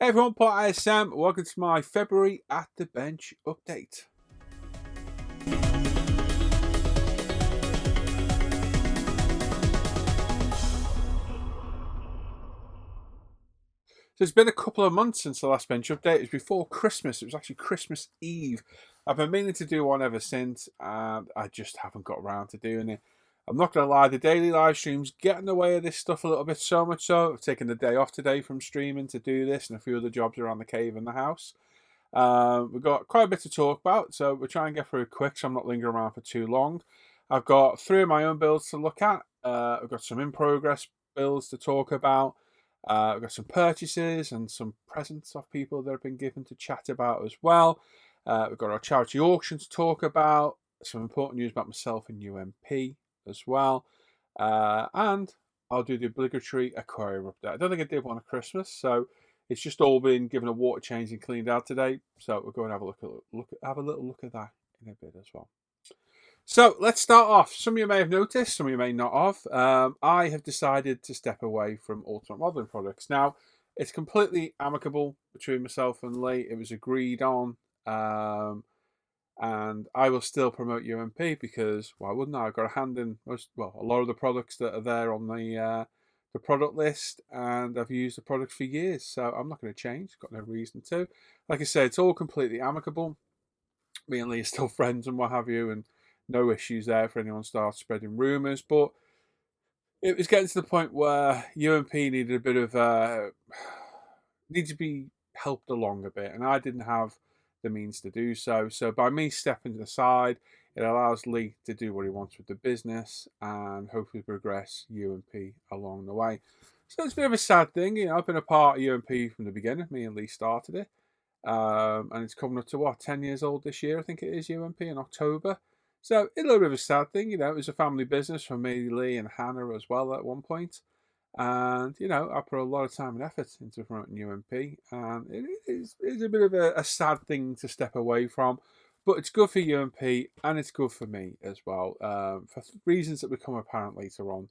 Hey everyone, Paul ISM. Welcome to my February at the Bench update. So it's been a couple of months since the last bench update. It was before Christmas. It was actually Christmas Eve. I've been meaning to do one ever since, and I just haven't got around to doing it. I'm not going to lie, the daily live streams get in the way of this stuff a little bit, so much so I've taken the day off today from streaming to do this and a few other jobs around the cave and the house. We've got quite a bit to talk about, so we'll try and get through it quick so I'm not lingering around for too long. I've got 3 of my own builds to look at. I've got some in progress builds to talk about. We've got some purchases and some presents of people that have been given to chat about as well. We've got our charity auction to talk about, some important news about myself and UMP as well. And I'll do the obligatory aquarium update. I don't think I did one at Christmas, so it's just all been given a water change and cleaned out today. So we'll go and have a little look at that in a bit as well. So let's start off. Some of you may have noticed, some of you may not have. I have decided to step away from Ultimate Modelling products. Now, it's completely amicable between myself and Lee. It was agreed on. And I will still promote UMP because why wouldn't I? I've got a hand in a lot of the products that are there on the product list, and I've used the products for years, so I'm not going to change. Got no reason to. Like I said, it's all completely amicable. Me and Lee are still friends and what have you, and no issues there for anyone starts spreading rumours. But it was getting to the point where UMP needed a bit of needed to be helped along a bit, and I didn't have the means to do so. So by me stepping aside, it allows Lee to do what he wants with the business and hopefully progress UMP along the way. So it's a bit of a sad thing, I've been a part of UMP from the beginning. Me and Lee started it, and it's coming up to 10 years old this year. I think it is UMP in October. So it's a little bit of a sad thing, it was a family business for me, Lee, and Hannah as well at one point. And, I put a lot of time and effort into promoting UMP. And it's a bit of a sad thing to step away from. But it's good for UMP and it's good for me as well. For reasons that become apparent later on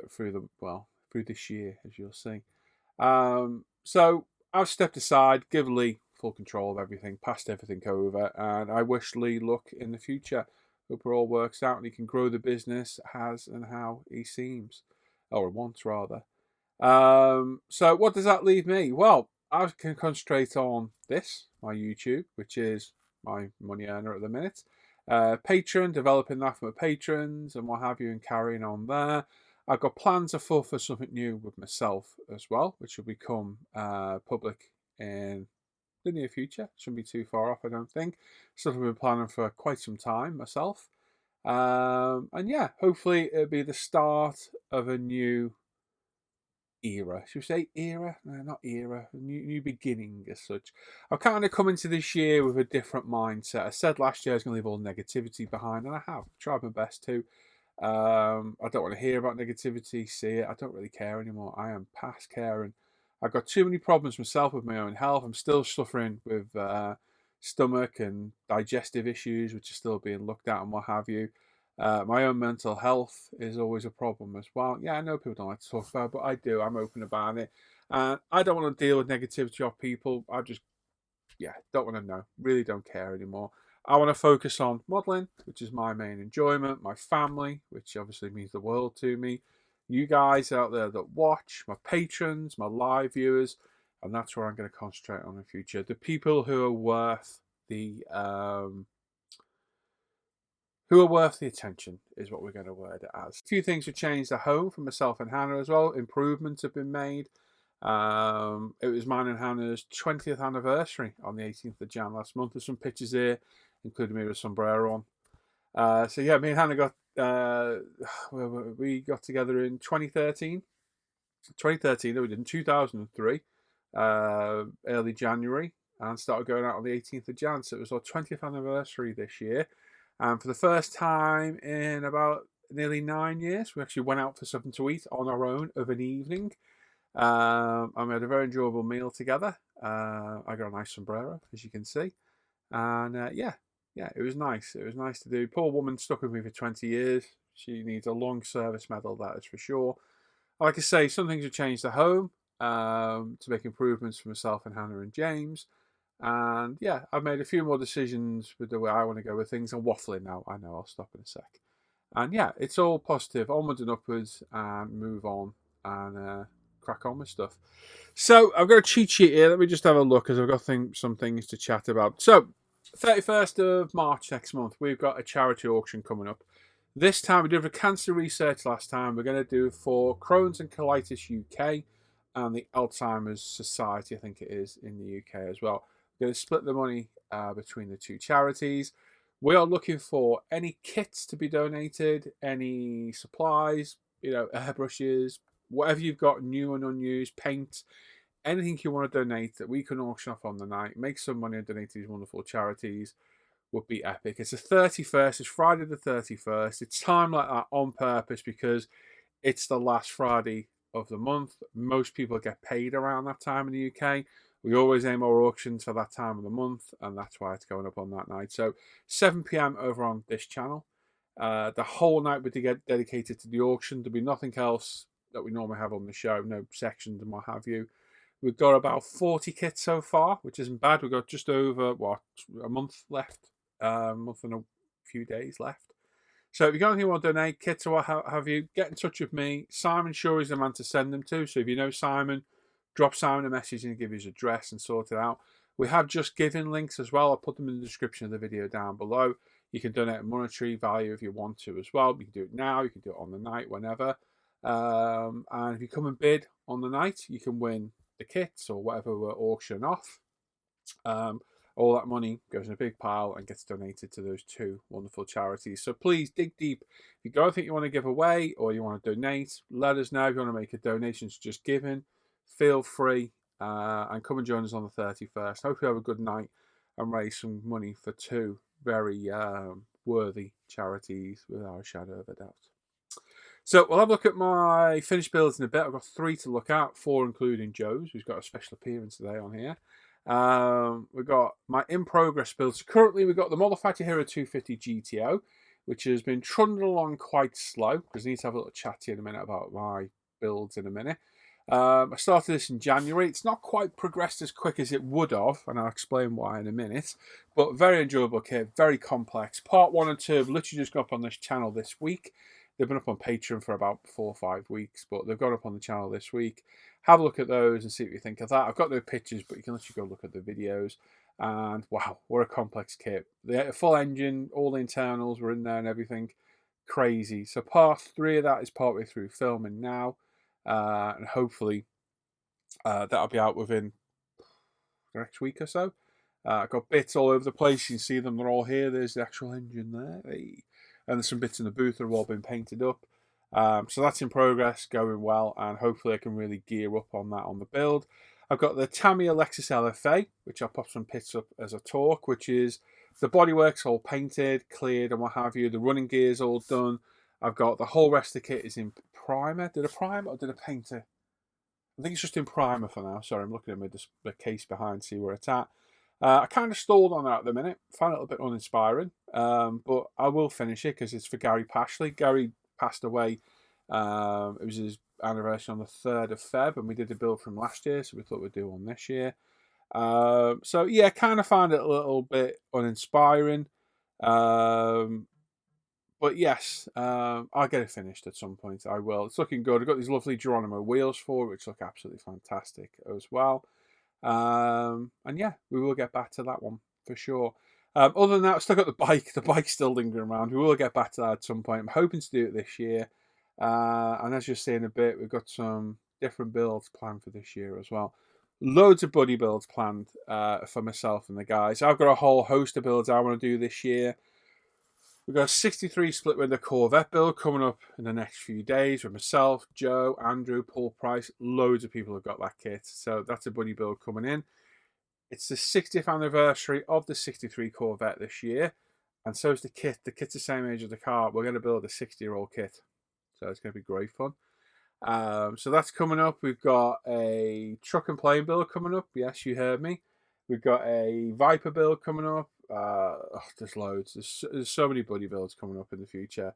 through this year, as you'll see. So I've stepped aside, give Lee full control of everything, passed everything over. And I wish Lee luck in the future. Hope it all works out and he can grow the business as and how he seems. Or once rather. So what does that leave me? Well, I can concentrate on this, my YouTube, which is my money earner at the minute. Patreon, developing that for my patrons and what have you, and carrying on there. I've got plans afoot for something new with myself as well, which will become public in the near future. Shouldn't be too far off, I don't think. Stuff I've been planning for quite some time myself. And yeah, hopefully it'll be the start of a new era. Should we say era? No, not era. A new beginning as such. I've kind of come into this year with a different mindset. I said last year I was going to leave all negativity behind, and I have. Tried my best to. I don't want to hear about negativity, see it. I don't really care anymore. I am past caring. I've got too many problems myself with my own health. I'm still suffering with stomach and digestive issues, which are still being looked at and what have you. My own mental health is always a problem as well. Yeah, I know people don't like to talk about it, but I do. I'm open about it. And I don't want to deal with negativity of people. I just, don't want to know. Really don't care anymore. I want to focus on modelling, which is my main enjoyment, my family, which obviously means the world to me, you guys out there that watch, my patrons, my live viewers, and that's where I'm going to concentrate on in the future. The people who are worth the attention is what we're going to word it as. A few things have changed at home for myself and Hannah as well. Improvements have been made. It was mine and Hannah's 20th anniversary on the 18th of Jan last month. There's some pictures here, including me with a sombrero on. So yeah, me and Hannah we got together in 2013. 2013, we did in 2003, early January, and started going out on the 18th of Jan. So it was our 20th anniversary this year. And for the first time in about nearly 9 years, we actually went out for something to eat on our own of an evening. And we had a very enjoyable meal together. I got a nice sombrero, as you can see. And it was nice. It was nice to do. Poor woman stuck with me for 20 years. She needs a long service medal, that is for sure. Like I say, some things have changed at home. to make improvements for myself and Hannah and James. And yeah, I've made a few more decisions with the way I want to go with things. I'm waffling now. I know, I'll stop in a sec. And yeah, it's all positive, onwards and upwards, and move on and crack on with stuff. So I've got a cheat sheet here. Let me just have a look because I've got some things to chat about. So 31st of March next month, we've got a charity auction coming up. This time we did for cancer research last time. We're going to do for Crohn's and Colitis UK and the Alzheimer's Society, I think it is, in the UK as well. We're going to split the money between the two charities. We are looking for any kits to be donated, any supplies, airbrushes, whatever you've got new and unused, paint, anything you want to donate that we can auction off on the night, make some money and donate to these wonderful charities would be epic. It's the 31st, it's Friday the 31st. It's time like that on purpose because it's the last Friday of the month. Most people get paid around that time in the UK. We always aim our auctions for that time of the month, and that's why it's going up on that night. So 7 p.m. over on this channel. The whole night will be dedicated to the auction. There'll be nothing else that we normally have on the show, no sections and what have you. We've got about 40 kits so far, which isn't bad. We've got just over, a month left, a month and a few days left. So if you've got anything you want to donate, kits or what have you, get in touch with me. Simon Shaw is the man to send them to. So if you know Simon, drop Simon a message and give his address and sort it out. We have Just Giving links as well. I'll put them in the description of the video down below. You can donate a monetary value if you want to as well. You can do it now. You can do it on the night, whenever. And if you come and bid on the night, you can win the kits or whatever we're auctioning off. All that money goes in a big pile and gets donated to those two wonderful charities. So please dig deep. If you got anything you want to give away or you want to donate, let us know. If you want to make a donation to Just Giving, feel free and come and join us on the 31st. Hope you have a good night and raise some money for two very worthy charities without a shadow of a doubt. So we'll have a look at my finished builds in a bit. I've got 3 to look at, 4 including Joe's, who's got a special appearance today on here. We've got my in-progress builds. So currently we've got the Model Fighter Hero 250 GTO, which has been trundling along quite slow, because I need to have a little chat to you in a minute about my builds in a minute. I started this in January. It's not quite progressed as quick as it would have, and I'll explain why in a minute. But very enjoyable kit, very complex. Part 1 and 2 have literally just gone up on this channel this week. They've been up on Patreon for about 4 or 5 weeks, but they've gone up on the channel this week. Have a look at those and see what you think of that. I've got no pictures, but you can literally go look at the videos. And wow, what a complex kit. The full engine, all the internals were in there and everything. Crazy. So part 3 of that is partway through filming now. And hopefully that'll be out within the next week or so. I've got bits all over the place. You can see them. They're all here. There's the actual engine there. Hey. And there's some bits in the booth that have all been painted up. So that's in progress, going well, and hopefully I can really gear up on that on the build. I've got the Tamiya Lexus LFA, which I'll pop some bits up as a talk, which is the bodywork's all painted, cleared, and what have you. The running gear's all done. I've got the whole rest of the kit is in primer. Did I prime or did I paint it? I think it's just in primer for now. Sorry, I'm looking at the case behind, see where it's at. I kind of stalled on that at the minute. Found it a little bit uninspiring, but I will finish it because it's for Gary Pashley. Gary passed away. It was his anniversary on the 3rd of Feb, and we did a build from last year, so we thought we'd do one this year. So yeah, kind of found it a little bit uninspiring. But yes, I'll get it finished at some point. I will. It's looking good. I've got these lovely Geronimo wheels for it, which look absolutely fantastic as well. And yeah, we will get back to that one for sure. Other than that, I've still got the bike. The bike's still lingering around. We will get back to that at some point. I'm hoping to do it this year. And as you'll see in a bit, we've got some different builds planned for this year as well. Loads of buddy builds planned for myself and the guys. I've got a whole host of builds I want to do this year. We've got a 63 split window Corvette build coming up in the next few days with myself, Joe, Andrew, Paul Price. Loads of people have got that kit. So that's a buddy build coming in. It's the 60th anniversary of the 63 Corvette this year. And so is the kit. The kit's the same age as the car. We're going to build a 60-year-old kit. So it's going to be great fun. So that's coming up. We've got a truck and plane build coming up. Yes, you heard me. We've got a Viper build coming up. There's loads. There's so many buddy builds coming up in the future.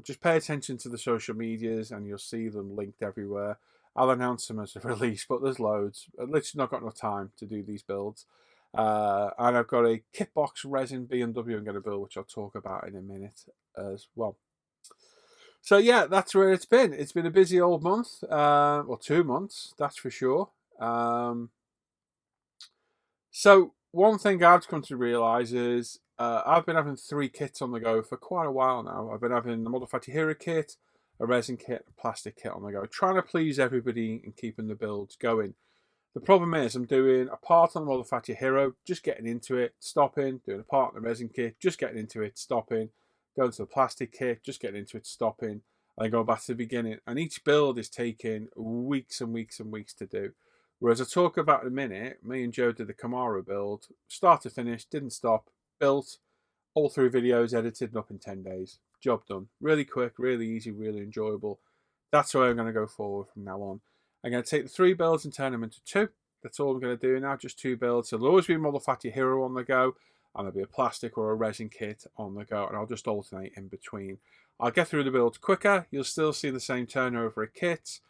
Just pay attention to the social medias and you'll see them linked everywhere. I'll announce them as a release, but there's loads. I've literally not got enough time to do these builds. And I've got a kitbox resin B&W I'm going to build, which I'll talk about in a minute as well. So yeah, that's where it's been. It's been a busy old month, or 2 months, that's for sure. So one thing I've come to realise is I've been having 3 kits on the go for quite a while now. I've been having the Model Fatty Hero kit, a resin kit, a plastic kit on the go, trying to please everybody and keeping the builds going. The problem is I'm doing a part on the Model Fatty Hero, just getting into it, stopping, doing a part on the resin kit, just getting into it, stopping, going to the plastic kit, just getting into it, stopping, and then going back to the beginning. And each build is taking weeks and weeks and weeks to do. Whereas I talk about in a minute, me and Joe did the Camaro build, start to finish, didn't stop, built, all 3 videos edited and up in 10 days. Job done. Really quick, really easy, really enjoyable. That's the way I'm going to go forward from now on. I'm going to take the 3 builds and turn them into 2. That's all I'm going to do now, just 2 builds. So there'll always be a Model Fatty Hero on the go, and there'll be a plastic or a resin kit on the go, and I'll just alternate in between. I'll get through the builds quicker. You'll still see the same turnover of kits.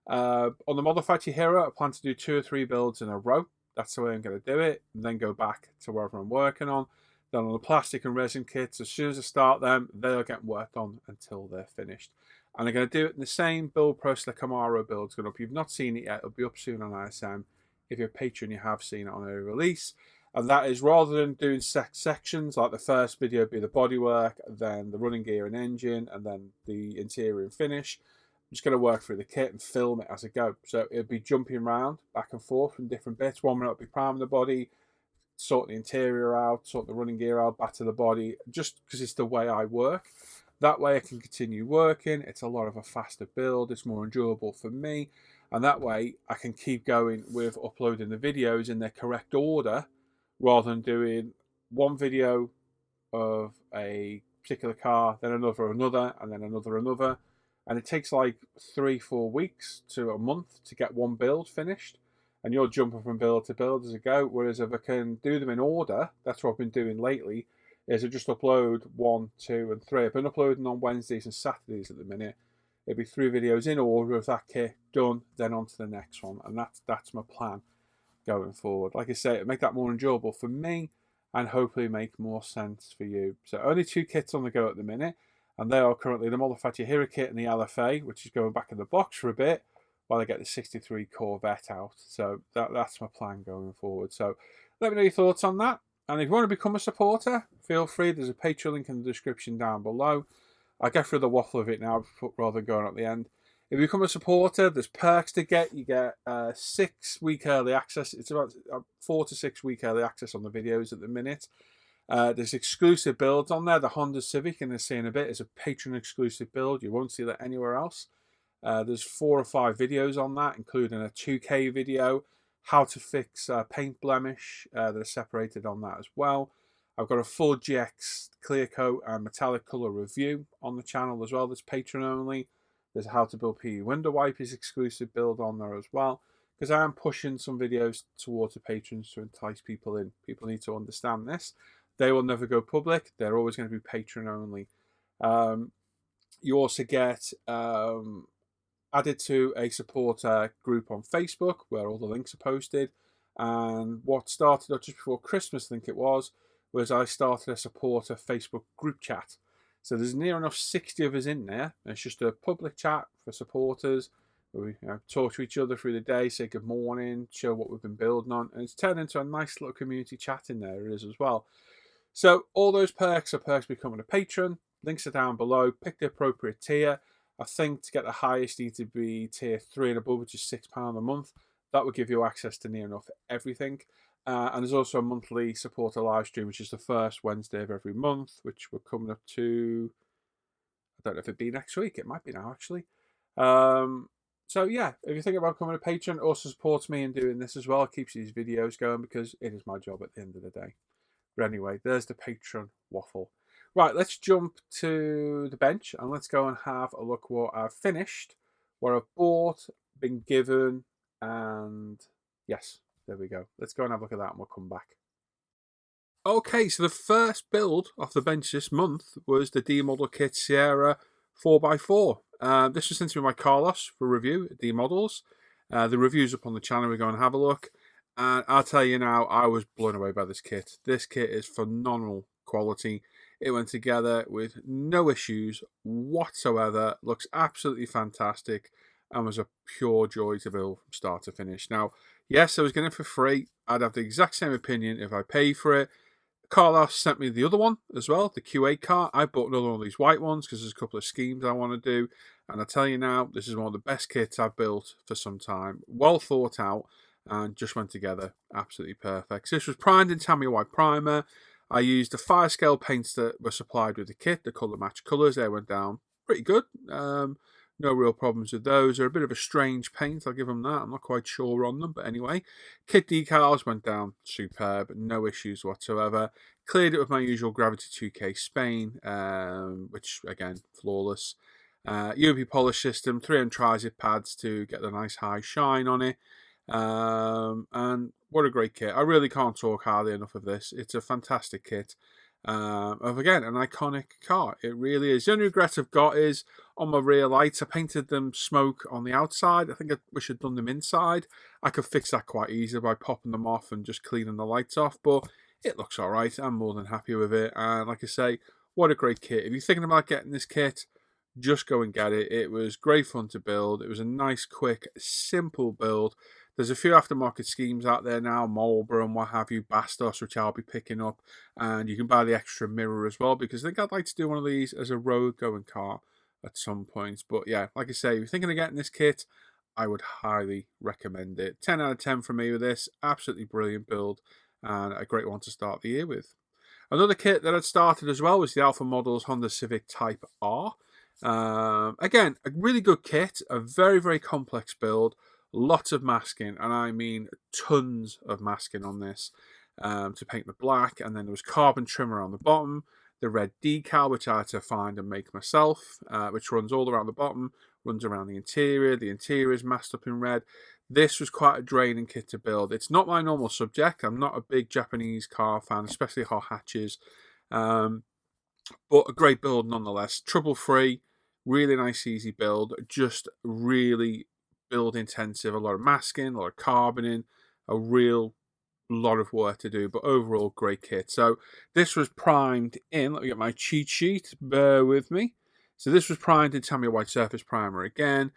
On the Model Fatty Hero, I plan to do 2 or 3 builds in a row. That's the way I'm going to do it, and then go back to wherever I'm working on. Then on the plastic and resin kits, as soon as I start them, they'll get worked on until they're finished. And I'm going to do it in the same build process the Camaro build's going up. If you've not seen it yet, it'll be up soon on ISM. If you're a patron, you have seen it on a release. And that is, rather than doing sections, like the first video be the bodywork, then the running gear and engine, and then the interior and finish, I'm just going to work through the kit and film it as I go. So it'll be jumping around back and forth from different bits. 1 minute I'll be priming the body, sort the interior out, sort the running gear out, back to the body, just because it's the way I work. That way I can continue working. It's a lot of a faster build. It's more enjoyable for me. And that way I can keep going with uploading the videos in their correct order, rather than doing one video of a particular car, then another, and then another. And it takes like 3-4 weeks to a month to get one build finished. And you're jumping from build to build as I go. Whereas if I can do them in order, that's what I've been doing lately, is I just upload 1, 2, and 3. I've been uploading on Wednesdays and Saturdays at the minute. It'll be 3 videos in order of that kit done, then on to the next one. And that's my plan going forward. Like I say, it'll make that more enjoyable for me and hopefully make more sense for you. So only 2 kits on the go at the minute. And they are currently the Model Fatty Hero kit and the LFA, which is going back in the box for a bit while I get the 63 Corvette out. So that's my plan going forward. So let me know your thoughts on that. And if you want to become a supporter, feel free. There's a Patreon link in the description down below. I'll get through the waffle of it now rather than going at the end. If you become a supporter, there's perks to get. You get 6-week early access. It's about 4 to 6 week early access on the videos at the minute. There's exclusive builds on there. The Honda Civic, and they're saying a bit, is a Patreon exclusive build. You won't see that anywhere else. There's 4 or 5 videos on that, including a 2K video, how to fix paint blemish that are separated on that as well. I've got a full GX clear coat and metallic colour review on the channel as well. That's Patreon only. There's a how to build PE window wipers exclusive build on there as well, because I am pushing some videos towards the patrons to entice people in. People need to understand this. They will never go public. They're always going to be Patreon only. You also get added to a supporter group on Facebook where all the links are posted. And what started just before Christmas, I think it was I started a supporter Facebook group chat. So there's near enough 60 of us in there. And it's just a public chat for supporters. We talk to each other through the day, say good morning, show what we've been building on. And it's turned into a nice little community chat in there, it is as well. So all those perks are perks becoming a patron. Links are down below. Pick the appropriate tier. I think to get the highest, you need to be tier 3 and above, which is £6 a month. That will give you access to near enough everything. And there's also a monthly supporter live stream, which is the first Wednesday of every month, which we're coming up to. I don't know if it'll be next week. It might be now, actually. So yeah, if you think about becoming a patron, it also supports me in doing this as well. It keeps these videos going because it is my job at the end of the day. But anyway, there's the Patreon waffle. Right, let's jump to the bench and let's go and have a look what I've finished, what I've bought, been given, and yes, there we go. Let's go and have a look at that and we'll come back. Okay, so the first build off the bench this month was the D-Model Kit Sierra 4x4. This was sent to me by Carlos for review at D-Models. The review's up on the channel. We go and have a look. And I'll tell you now, I was blown away by this kit. This kit is phenomenal quality. It went together with no issues whatsoever. Looks absolutely fantastic and was a pure joy to build from start to finish. Now, yes, I was getting it for free. I'd have the exact same opinion if I paid for it. Carlos sent me the other one as well, the Q8 cart. I bought another one of these white ones because there's a couple of schemes I want to do. And I tell you now, this is one of the best kits I've built for some time. Well thought out and just went together absolutely perfect. So this was primed in Tamiya White Primer. I used the fire scale paints that were supplied with the kit, the colour match colours. They went down pretty good. No real problems with those. They're a bit of a strange paint, I'll give them that. I'm not quite sure on them, but anyway. Kit decals went down superb, no issues whatsoever. Cleared it with my usual Gravity 2K Spain, which, again, flawless. UMP polish system, 3M Tri-Zip pads to get the nice high shine on it. And what a great kit. I really can't talk highly enough of this. It's a fantastic kit. Of, again, an iconic car. It really is. The only regret I've got is on my rear lights, I painted them smoke on the outside. I think I wish I'd done them inside. I could fix that quite easily by popping them off and just cleaning the lights off, but it looks all right. I'm more than happy with it. And like I say, what a great kit. If you're thinking about getting this kit, just go and get it. It was great fun to build. It was a nice, quick, simple build. There's a few aftermarket schemes out there now, Marlboro and what have you, Bastos, which I'll be picking up. And you can buy the extra mirror as well, because I think I'd like to do one of these as a road-going car at some point. But yeah, like I say, if you're thinking of getting this kit, I would highly recommend it. 10 out of 10 for me with this. Absolutely brilliant build and a great one to start the year with. Another kit that I'd started as well was the Alpha Models Honda Civic Type R. Again, a really good kit, a very, very complex build. Lots of masking, and I mean tons of masking on this to paint the black. And then there was carbon trimmer on the bottom, the red decal, which I had to find and make myself, which runs all around the bottom, runs around the interior. The interior is masked up in red. This was quite a draining kit to build. It's not my normal subject. I'm not a big Japanese car fan, especially hot hatches. But a great build nonetheless. Trouble-free, really nice, easy build. Just really build intensive. A lot of masking, a lot of carboning, a real lot of work to do. But overall, great kit. So this was primed in. Let me get my cheat sheet. Bear with me. So this was primed in Tamiya White Surface Primer again.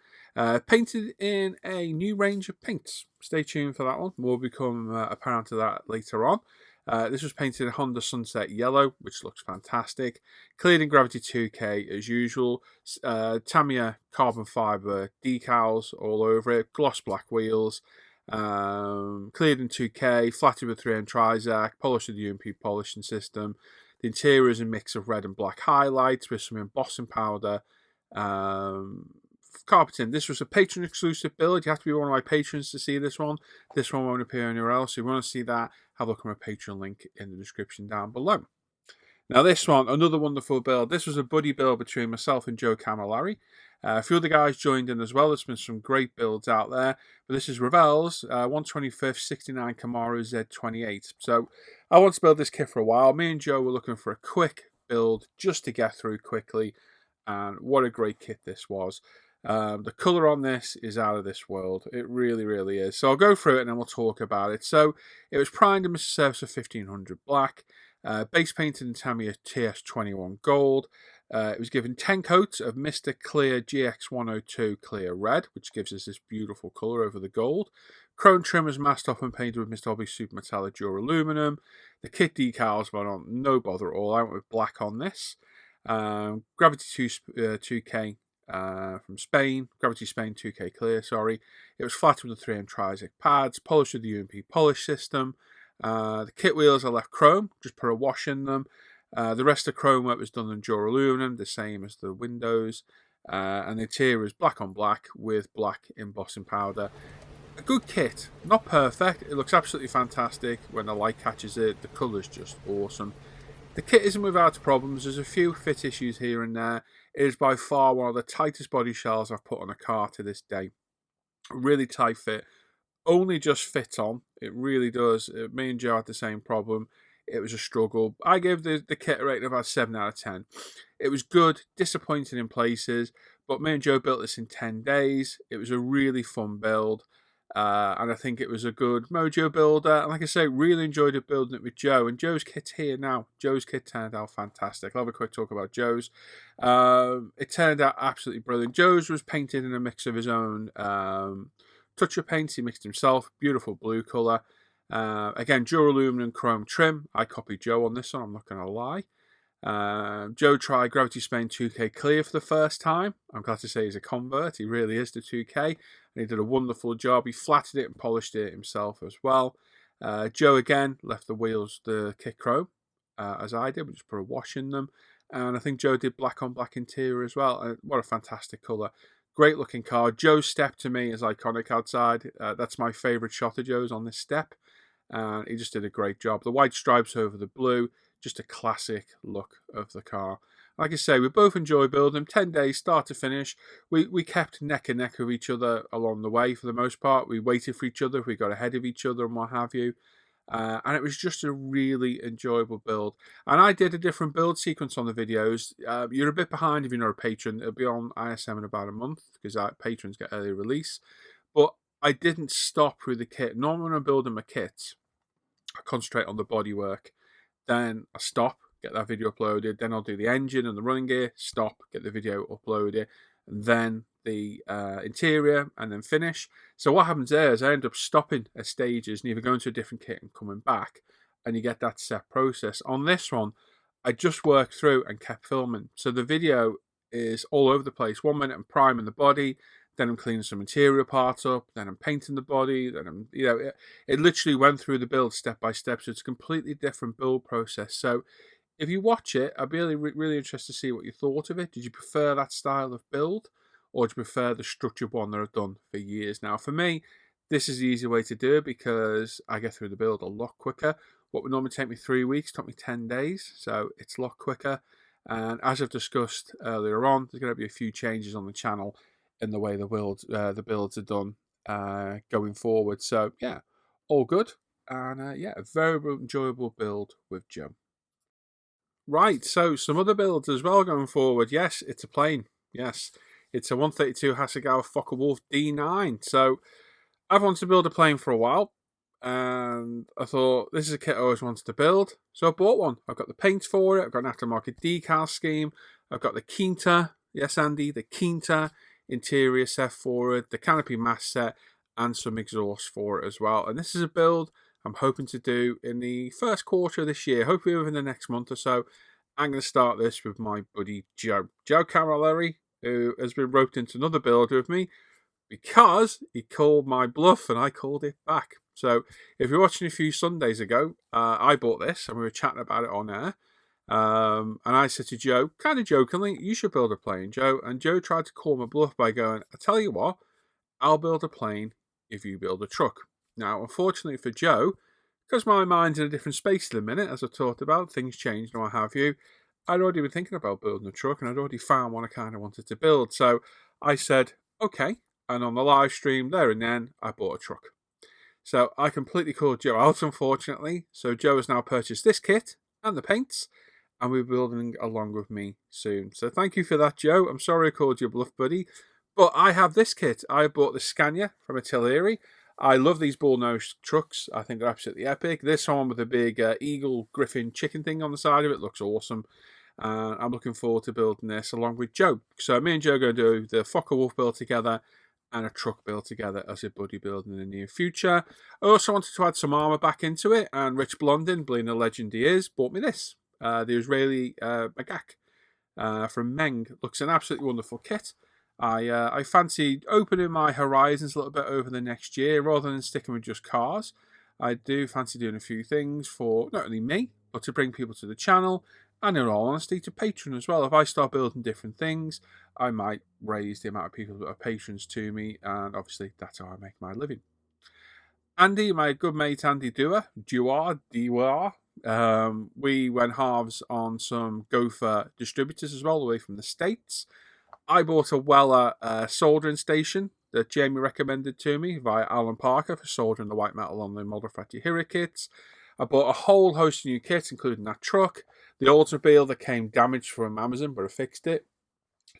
Painted in a new range of paints. Stay tuned for that one. More will become apparent to that later on. This was painted in Honda Sunset Yellow, which looks fantastic. Cleared in Gravity 2K as usual. Tamiya carbon fibre decals all over it. Gloss black wheels. Cleared in 2K. Flatted with 3M Trizac. Polished with the UMP polishing system. The interior is a mix of red and black highlights with some embossing powder. Carpeting. This was a patron exclusive build. You have to be one of my patrons to see this one. This one won't appear anywhere else. If you want to see that, have a look at my Patreon link in the description down below. Now this one, another wonderful build. This was a buddy build between myself and Joe Camilleri. A few other guys joined in as well. There's been some great builds out there. But this is Ravel's 125th 69 Camaro Z28. So I wanted to build this kit for a while. Me and Joe were looking for a quick build just to get through quickly. And what a great kit this was. The colour on this is out of this world. It really, really is. So I'll go through it and then we'll talk about it. So it was primed in Mr. Service of 1500 black. Base painted in Tamiya TS21 gold. It was given 10 coats of Mr. Clear GX102 Clear Red, which gives us this beautiful colour over the gold. Chrome trim was masked off and painted with Mr. Hobby Super Metallic Duraluminum. The kit decals went on no bother at all. I went with black on this. Gravity 2K from Spain, Gravity Spain 2K Clear, sorry. It was flatted with the 3M Trizac pads, polished with the UMP polish system. The kit wheels are left chrome, just put a wash in them. The rest of the chrome work was done in duraluminum, the same as the windows. And the interior is black on black with black embossing powder. A good kit, not perfect. It looks absolutely fantastic when the light catches it. The colour's just awesome. The kit isn't without problems. There's a few fit issues here and there. It is by far one of the tightest body shells I've put on a car to this day. Really tight fit. Only just fits on. It really does. Me and Joe had the same problem. It was a struggle. I gave the kit a rating of about 7 out of 10. It was good, disappointing in places, but me and Joe built this in 10 days. It was a really fun build. And I think it was a good mojo builder. And like I say, really enjoyed it building it with Joe. And Joe's kit's here now. Joe's kit turned out fantastic. I'll have a quick talk about Joe's. It turned out absolutely brilliant. Joe's was painted in a mix of his own toucher paints. He mixed himself. Beautiful blue colour. Again, duralumin chrome trim. I copied Joe on this one, I'm not going to lie. Joe tried Gravity Spain 2K Clear for the first time. I'm glad to say he's a convert. He really is to 2K. And he did a wonderful job. He flattered it and polished it himself as well. Joe, again, left the kit chrome, as I did. We just put a wash in them. And I think Joe did black on black interior as well. And what a fantastic colour. Great looking car. Joe's step to me is iconic outside. That's my favourite shot of Joe's on this step. And he just did a great job. The white stripes over the blue, just a classic look of the car. Like I say, we both enjoy building them. 10 days, start to finish. We kept neck and neck with each other along the way for the most part. We waited for each other. We got ahead of each other and what have you. And it was just a really enjoyable build. And I did a different build sequence on the videos. You're a bit behind if you're not a patron. It'll be on ISM in about a month because patrons get early release. But I didn't stop with the kit. Normally when I'm building my kits, I concentrate on the bodywork. Then I stop, get that video uploaded. Then I'll do the engine and the running gear, stop, get the video uploaded. And then the interior, and then finish. So what happens there is I end up stopping at stages and either going to a different kit and coming back, and you get that set process. On this one, I just worked through and kept filming. So the video is all over the place. 1 minute I'm priming the body, then I'm cleaning some interior parts up, then I'm painting the body, then I'm, it literally went through the build step by step. So it's a completely different build process. So if you watch it, I'd be really interested to see what you thought of it. Did you prefer that style of build, or do you prefer the structured one that I've done for years now? For me, this is the easy way to do it because I get through the build a lot quicker. What would normally take me 3 weeks took me 10 days, so it's a lot quicker. And as I've discussed earlier on, there's going to be a few changes on the channel in the way the builds are done going forward. So yeah, all good. And yeah, a very enjoyable build with Joe. Right, so some other builds as well going forward. Yes, it's a plane. Yes, it's a 132 Hasegawa Focke-Wulf D9. So I've wanted to build a plane for a while, and I thought this is a kit I always wanted to build. So I bought one. I've got the paint for it. I've got an aftermarket decal scheme. I've got the Quinta. Yes, Andy, the Quinta interior set for it, the canopy mast set, and some exhaust for it as well. And this is a build I'm hoping to do in the first quarter of this year, hopefully within the next month or so. I'm going to start this with my buddy Joe Camilleri, who has been roped into another build with me because he called my bluff and I called it back. So if you're watching a few Sundays ago, I bought this and we were chatting about it on air. And I said to Joe, kind of jokingly, you should build a plane, Joe. And Joe tried to call my bluff by going, I tell you what, I'll build a plane if you build a truck. Now, unfortunately for Joe, because my mind's in a different space at the minute, as I've talked about, things changed and what have you, I'd already been thinking about building a truck and I'd already found one I kind of wanted to build. So I said, okay. And on the live stream there and then, I bought a truck. So I completely called Joe out, unfortunately. So Joe has now purchased this kit and the paints, and we're building along with me soon. So thank you for that, Joe. I'm sorry I called you a bluff, buddy. But I have this kit. I bought the Scania from Atelieri. I love these bull-nosed trucks. I think they're absolutely epic. This one with a big eagle griffin chicken thing on the side of it looks awesome. I'm looking forward to building this along with Joe. So me and Joe are going to do the Focke-Wulf build together and a truck build together as a buddy build in the near future. I also wanted to add some armour back into it, and Rich Blondin, being the legend he is, bought me this. The Israeli Magak from Meng. Looks an absolutely wonderful kit. I fancy opening my horizons a little bit over the next year rather than sticking with just cars. I do fancy doing a few things for not only me, but to bring people to the channel, and in all honesty, to Patreon as well. If I start building different things, I might raise the amount of people that are patrons to me, and obviously that's how I make my living. Andy, my good mate Andy Dewar, we went halves on some Gopher distributors as well, away from the States. I bought a Weller soldering station that Jamie recommended to me via Alan Parker for soldering the white metal on the Moldorfati Hero kits. I bought a whole host of new kits, including that truck, the Oldsmobile that came damaged from Amazon, but I fixed it.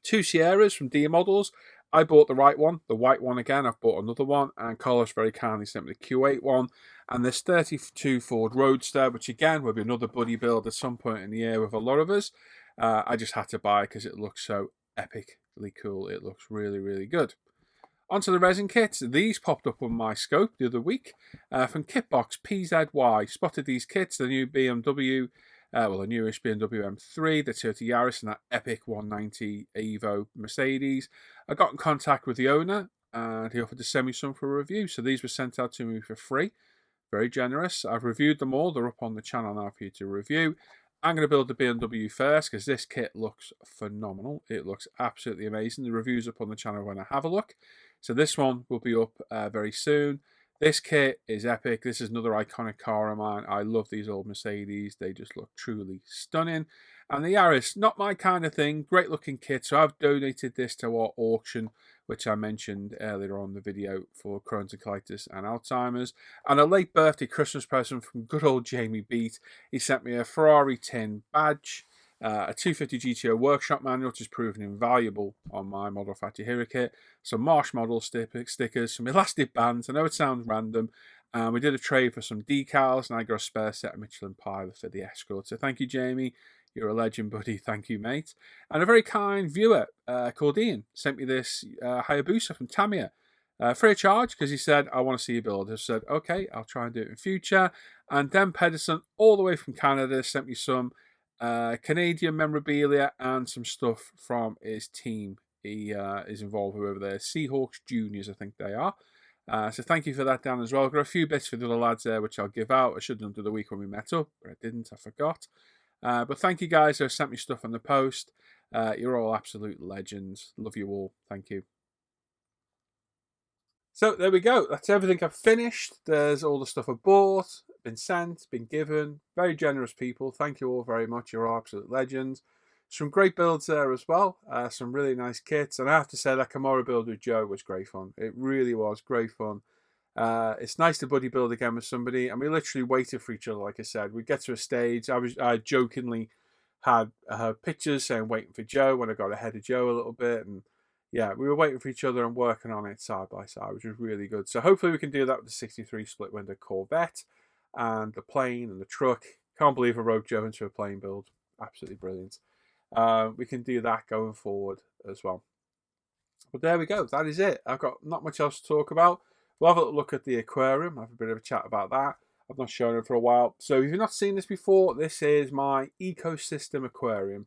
2 Sierras from D Models, I bought the right one, the white one again. I've bought another one, and Carlos very kindly sent me the Q8 one. And this 32 Ford Roadster, which again will be another buddy build at some point in the year with a lot of us. I just had to buy because it looks so epically cool. It looks really, really good. Onto the resin kits. These popped up on my scope the other week from Kitbox PZY. Spotted these kits, the new BMW, the newish BMW M3, the Toyota Yaris, and that epic 190 Evo Mercedes. I got in contact with the owner, and he offered to send me some for a review. So these were sent out to me for free. Very generous. I've reviewed them all. They're up on the channel now for you to review. I'm going to build the BMW first because this kit looks phenomenal. It looks absolutely amazing. The review's up on the channel when I have a look. So this one will be up very soon. This kit is epic. This is another iconic car of mine. I love these old Mercedes. They just look truly stunning. And the Yaris, not my kind of thing. Great looking kit. So I've donated this to our auction, which I mentioned earlier on the video, for Crohn's and colitis and Alzheimer's. And a late birthday Christmas present from good old Jamie Beat. He sent me a Ferrari tin badge, a 250 GTO workshop manual, which has proven invaluable on my Model Factory Hero kit, some Marsh model stickers, some elastic bands. I know it sounds random. We did a trade for some decals, and I got a spare set of Michelin Pilot for the Escort. So thank you, Jamie. You're a legend, buddy. Thank you, mate. And a very kind viewer called Ian sent me this Hayabusa from Tamiya free of charge because he said, I want to see you build. I said, okay, I'll try and do it in future. And Dan Pedersen, all the way from Canada, sent me some Canadian memorabilia and some stuff from his team. He is involved with over there. Seahawks Juniors, I think they are. So thank you for that, Dan, as well. I've got a few bits for the other lads there, which I'll give out. I should have done the other week when we met up, but I didn't. I forgot. But thank you guys who have sent me stuff on the post. You're all absolute legends. Love you all. Thank you. So there we go. That's everything I've finished. There's all the stuff I bought, been sent, been given. Very generous people. Thank you all very much. You're all absolute legends. Some great builds there as well. Some really nice kits. And I have to say that Kimura build with Joe was great fun. It really was great fun. It's nice to buddy build again with somebody, and we literally waited for each other. Like I said, we get to a stage. I jokingly had pictures saying waiting for Joe when I got ahead of Joe a little bit, and yeah, we were waiting for each other and working on it side by side, which was really good. So hopefully we can do that with the 63 split window Corvette and the plane and the truck. Can't believe I wrote Joe into a plane build. Absolutely brilliant. We can do that going forward as well. But there we go. That is it. I've got not much else to talk about. We'll have a look at the aquarium, have a bit of a chat about that. I've not shown it for a while. So if you've not seen this before, this is my ecosystem aquarium.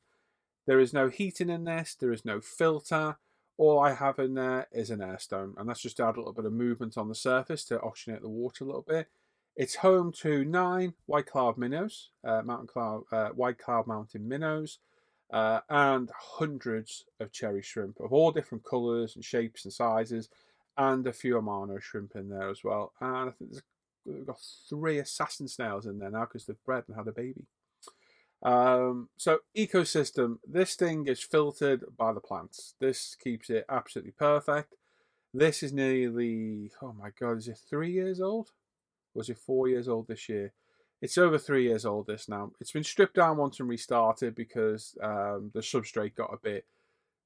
There is no heating in this. There is no filter. All I have in there is an air stone. And that's just to add a little bit of movement on the surface to oxygenate the water a little bit. It's home to 9 white cloud minnows, white cloud mountain minnows, and hundreds of cherry shrimp of all different colours and shapes and sizes, and a few Amano shrimp in there as well. And I think we've got 3 assassin snails in there now because they've bred and had a baby. So ecosystem, this thing is filtered by the plants. This keeps it absolutely perfect. This is nearly, oh my God, is it 3 years old? Was it 4 years old this year? It's over 3 years old this now. It's been stripped down once and restarted because the substrate got a bit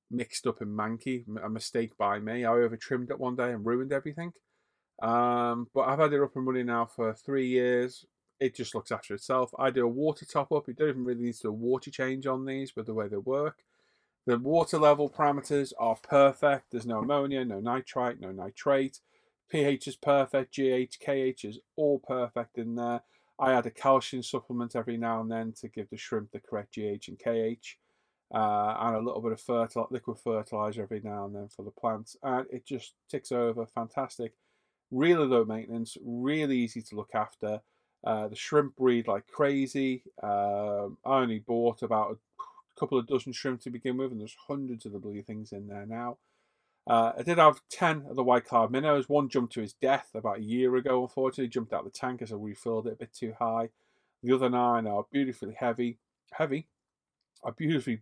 mixed up and manky, a mistake by me. I over trimmed it one day and ruined everything. But I've had it up and running now for 3 years. It just looks after itself. I do a water top up. You don't even really need to do a water change on these with the way they work. The water level parameters are perfect. There's no ammonia, no nitrite, no nitrate. pH is perfect. GH, KH is all perfect in there. I add a calcium supplement every now and then to give the shrimp the correct GH and KH. And a little bit of liquid fertilizer every now and then for the plants. And it just ticks over. Fantastic. Really low maintenance. Really easy to look after. The shrimp breed like crazy. I only bought about a couple of dozen shrimp to begin with, and there's hundreds of the bloody things in there now. I did have 10 of the white cloud minnows. One jumped to his death about a year ago, unfortunately. Jumped out of the tank as I refilled it a bit too high. The other 9 are beautifully heavy. Are beautifully,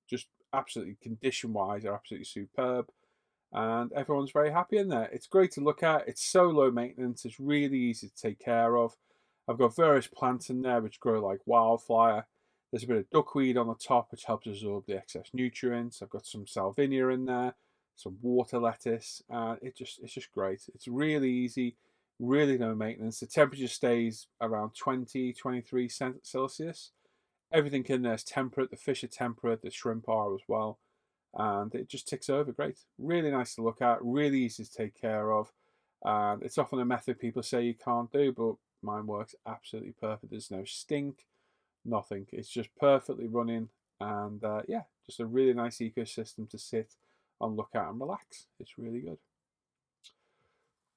just absolutely condition-wise, are absolutely superb. And everyone's very happy in there. It's great to look at. It's so low maintenance. It's really easy to take care of. I've got various plants in there which grow like wildfire. There's a bit of duckweed on the top which helps absorb the excess nutrients. I've got some salvinia in there, some water lettuce, and it's just great. It's really easy, really no maintenance. The temperature stays around 20, 23 Celsius. Everything in there is temperate. The fish are temperate. The shrimp are as well, and it just ticks over great. Really nice to look at. Really easy to take care of. And it's often a method people say you can't do, but mine works absolutely perfect. There's no stink, nothing. It's just perfectly running, and yeah, just a really nice ecosystem to sit and look at and relax. It's really good.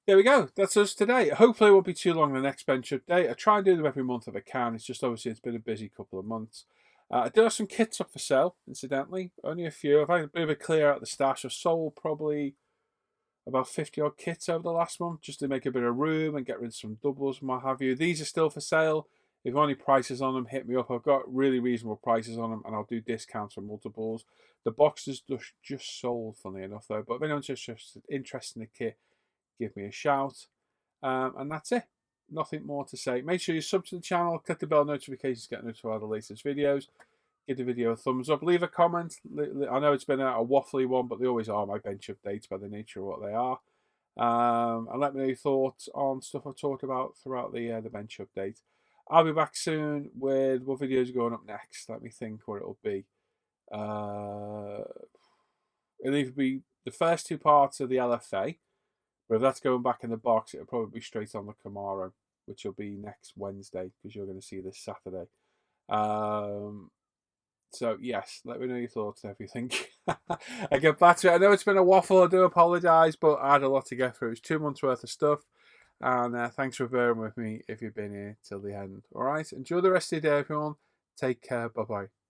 There we go. That's us today. Hopefully it won't be too long the next bench update. I try and do them every month if I can. It's just obviously it's been a busy couple of months. I do have some kits up for sale, incidentally. Only a few. I've had a bit of a clear out the stash. I've sold probably about 50 odd kits over the last month just to make a bit of room and get rid of some doubles and what have you. These are still for sale. If you've any prices on them, hit me up. I've got really reasonable prices on them, and I'll do discounts for multiples. The box is just sold, funnily enough, though. But if anyone's just interested in the kit, give me a shout. And that's it. Nothing more to say. Make sure you sub to the channel, click the bell notifications to get notified of the latest videos. Give the video a thumbs up. Leave a comment. I know it's been a waffly one, but they always are my bench updates by the nature of what they are. And let me know your thoughts on stuff I've talked about throughout the bench update. I'll be back soon with what videos are going up next. Let me think what it'll be. It'll either be the first two parts of the LFA, but if that's going back in the box, it'll probably be straight on the Camaro, which will be next Wednesday, because you're going to see this Saturday. So, yes, let me know your thoughts and everything. I get back to it. I know it's been a waffle. I do apologise, but I had a lot to get through. It's 2 months' worth of stuff. And thanks for bearing with me if you've been here till the end. All right? Enjoy the rest of your day, everyone. Take care. Bye-bye.